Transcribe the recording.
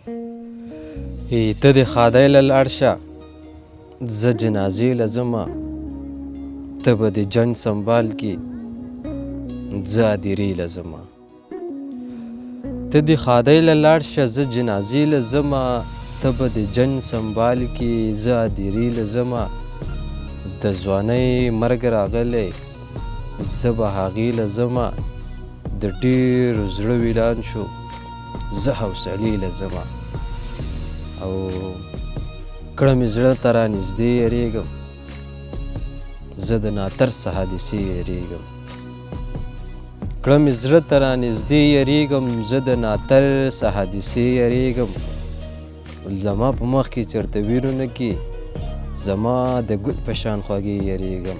ته د ښادۍ له لاړ شه زه جنازې له ځمه ته به د جنګ سنبال کې زه هدیرې له ځمه ته د ښادۍ له لاړ شه زه جنازې له ځمه ته به د جنګ سنبال کې زه هدیرې له ځمه د ځوانۍ مرګ راغلی زه به هغې له ځمه د ډېرو زړه ویلان شو زه حوصلې له ځمه او کړه مې زړه ته رانږدې یریږم زه د ناترسه حادثې یریږم کړه مې زړه ته رانږدې یریږم زه د ناترسه حادثې یریږم زما په مخ کې چېرته ویرونه کې زما د ګل په شان خوږې یریږم